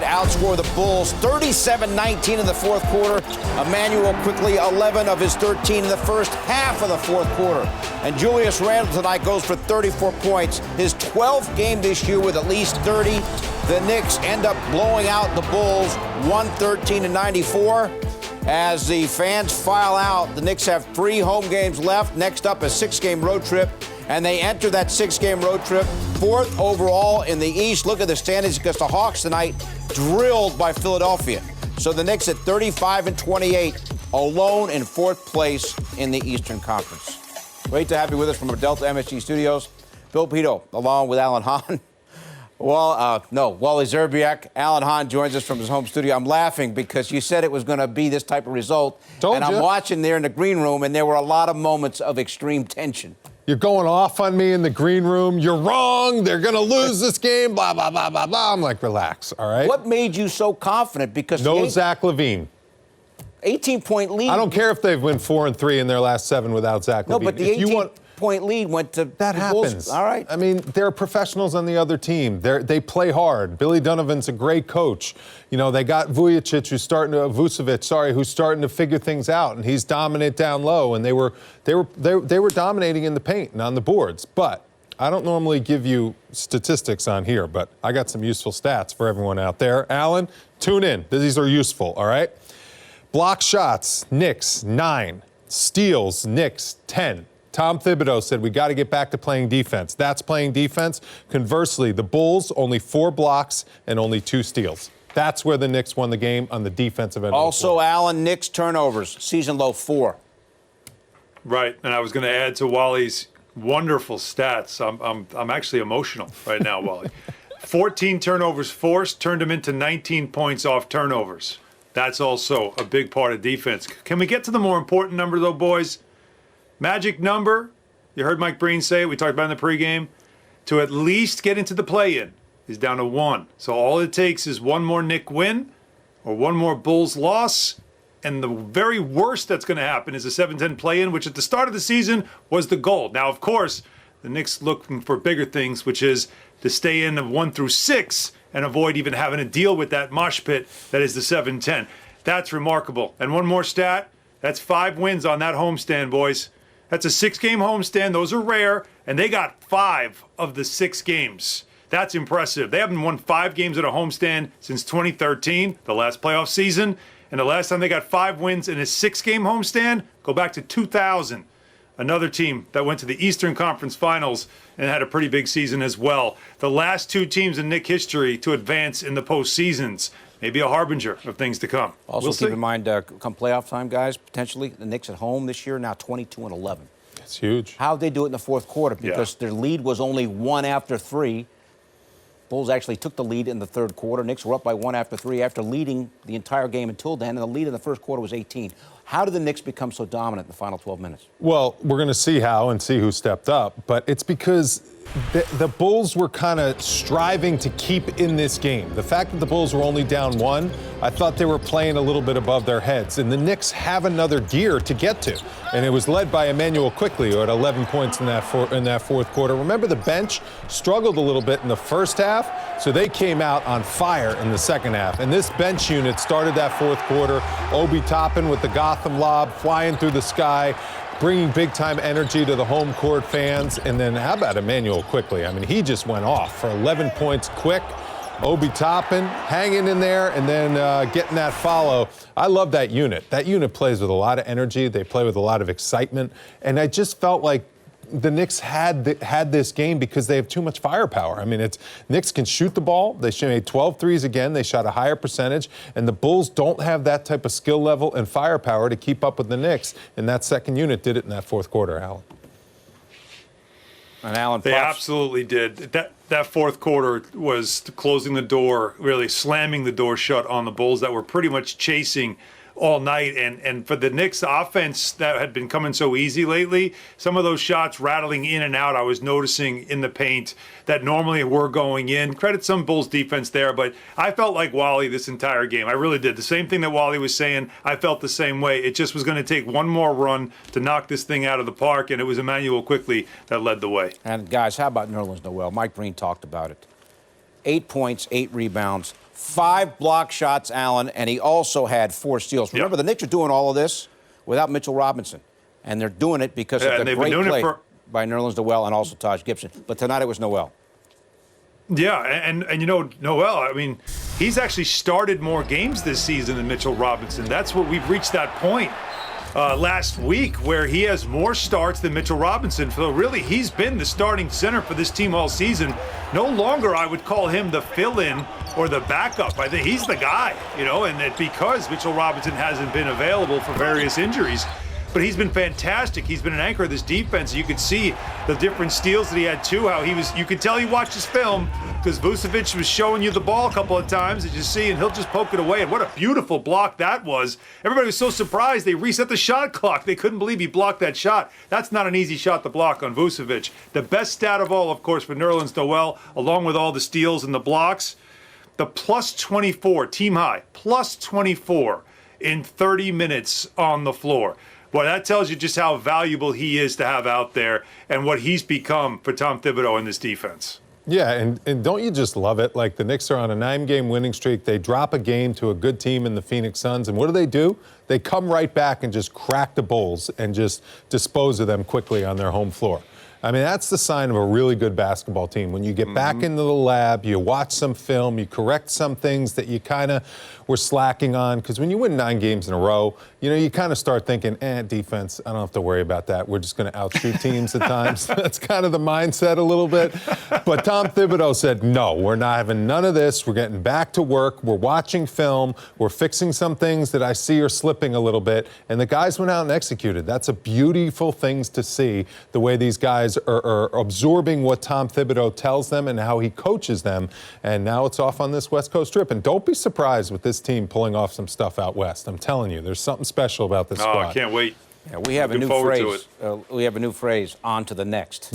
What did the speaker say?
Outscore the Bulls 37-19 in the fourth quarter. Emmanuel quickly 11 of his 13 in the first half of the fourth quarter. And Julius Randle tonight goes for 34 points, his 12th game this year with at least 30. The Knicks end up blowing out the Bulls 113-94. As the fans file out, the Knicks have 3 home games left. Next up, a 6-game road trip. And they enter that 6-game road trip 4th overall in the East. Look at the standings because the Hawks tonight drilled by Philadelphia. So the Knicks at 35-28, alone in 4th place in the Eastern Conference. Great to have you with us from our Delta MSG studios. Bill Pito, along with Alan Hahn. Wally Zerbiak. Alan Hahn joins us from his home studio. I'm laughing because you said it was going to be this type of result. I'm watching there in the green room, and there were a lot of moments of extreme tension. You're going off on me in the green room. You're wrong. They're going to lose this game, blah, blah, blah, blah, blah. I'm like, relax, all right? What made you so confident? Because no Zach LaVine. 18-point lead. I don't care if they've won 4-3 in their last 7 without Zach LaVine. No, but the 18-point lead went to that the happens. Bulls. All right. I mean, there are professionals on the other team. They play hard. Billy Donovan's a great coach. You know, they got Vucevic, who's starting to figure things out, and he's dominant down low. And they were dominating in the paint and on the boards. But I don't normally give you statistics on here, but I got some useful stats for everyone out there. Alan, tune in. These are useful. All right. Block shots, Knicks 9. Steals, Knicks 10. Tom Thibodeau said we got to get back to playing defense. That's playing defense. Conversely, the Bulls, only 4 blocks and only 2 steals. That's where the Knicks won the game on the defensive end. Also, Alan, Knicks turnovers, season low 4. Right, and I was going to add to Wally's wonderful stats. I'm actually emotional right now, Wally. 14 turnovers forced turned him into 19 points off turnovers. That's also a big part of defense. Can we get to the more important number, though, boys? Magic number, you heard Mike Breen say it, we talked about in the pregame, to at least get into the play-in is down to 1. So all it takes is one more Knick win or one more Bulls loss, and the very worst that's going to happen is a 7-10 play-in, which at the start of the season was the goal. Now, of course, the Knicks looking for bigger things, which is to stay in of 1 through 6 and avoid even having to deal with that mosh pit that is the 7-10. That's remarkable. And one more stat, that's 5 wins on that homestand, boys. That's a 6-game homestand. Those are rare, and they got 5 of the 6 games. That's impressive. They haven't won 5 games at a homestand since 2013, the last playoff season. And the last time they got 5 wins in a 6-game homestand, go back to 2000. Another team that went to the Eastern Conference Finals and had a pretty big season as well. The last 2 teams in Knick history to advance in the postseasons. Maybe a harbinger of things to come. Also, keep in mind, come playoff time, guys, potentially the Knicks at home this year, now 22-11. It's huge. How'd they do it in the fourth quarter? Because their lead was only 1 after 3. Bulls actually took the lead in the third quarter. Knicks were up by 1 after 3 after leading the entire game until then, and the lead in the first quarter was 18. How did the Knicks become so dominant in the final 12 minutes? Well, we're going to see how and see who stepped up, but it's because the Bulls were kind of striving to keep in this game. The fact that the Bulls were only down 1, I thought they were playing a little bit above their heads. And the Knicks have another gear to get to. And it was led by Emmanuel quickly, who had 11 points in that fourth quarter. Remember, the bench struggled a little bit in the first half, so they came out on fire in the second half. And this bench unit started that fourth quarter. Obi Toppin with the Gotham lob, flying through the sky, bringing big-time energy to the home court fans. And then how about Emmanuel quickly? I mean, he just went off for 11 points quick. Obi Toppin hanging in there and then getting that follow. I love that unit. That unit plays with a lot of energy. They play with a lot of excitement. And I just felt like the Knicks had this game because they have too much firepower. I mean, Knicks can shoot the ball. They made 12 threes again. They shot a higher percentage. And the Bulls don't have that type of skill level and firepower to keep up with the Knicks. And that second unit did it in that fourth quarter, Alan. And Alan, they absolutely did. That fourth quarter was closing the door, really slamming the door shut on the Bulls that were pretty much chasing all night. And for the Knicks offense that had been coming so easy lately, some of those shots rattling in and out, I was noticing in the paint that normally were going in. Credit some Bulls defense there, but I felt like Wally this entire game. I really did. The same thing that Wally was saying, I felt the same way. It just was going to take one more run to knock this thing out of the park, and it was Emmanuel quickly that led the way. And guys, how about Nerlens Noel? Mike Breen talked about it. 8 points, 8 rebounds, 5 block shots, Allen, and he also had 4 steals. Remember, the Knicks are doing all of this without Mitchell Robinson, and they're doing it because of the great play by Nerlens Noel and also Taj Gibson. But tonight it was Noel. Yeah, and you know, Noel, I mean, he's actually started more games this season than Mitchell Robinson. That's what we've reached that point last week where he has more starts than Mitchell Robinson. So really, he's been the starting center for this team all season. No longer I would call him the fill-in or the backup. I think he's the guy, you know, and that because Mitchell Robinson hasn't been available for various injuries. But he's been fantastic. He's been an anchor of this defense. You could see the different steals that he had too, how he was, you could tell he watched his film because Vucevic was showing you the ball a couple of times, as you see, and he'll just poke it away. And what a beautiful block that was. Everybody was so surprised. They reset the shot clock. They couldn't believe he blocked that shot. That's not an easy shot to block on Vucevic. The best stat of all, of course, for Nerlens Noel, along with all the steals and the blocks, the plus 24, team high, plus 24 in 30 minutes on the floor. Well, that tells you just how valuable he is to have out there and what he's become for Tom Thibodeau in this defense. Yeah, and don't you just love it? Like, the Knicks are on a 9-game winning streak. They drop a game to a good team in the Phoenix Suns, and what do? They come right back and just crack the Bulls and just dispose of them quickly on their home floor. I mean, that's the sign of a really good basketball team. When you get back into the lab, you watch some film, you correct some things that you kind of were slacking on. Because when you win 9 games in a row, you know, you kind of start thinking, defense, I don't have to worry about that. We're just going to outshoot teams at times. That's kind of the mindset a little bit. But Tom Thibodeau said, no, we're not having none of this. We're getting back to work. We're watching film. We're fixing some things that I see are slipping a little bit. And the guys went out and executed. That's a beautiful thing to see, the way these guys are absorbing what Tom Thibodeau tells them and how he coaches them. And now it's off on this West Coast trip. And don't be surprised with this team pulling off some stuff out west. I'm telling you, there's something special about this squad. I can't wait. Yeah, we have a new phrase. We have a new phrase. On to the next.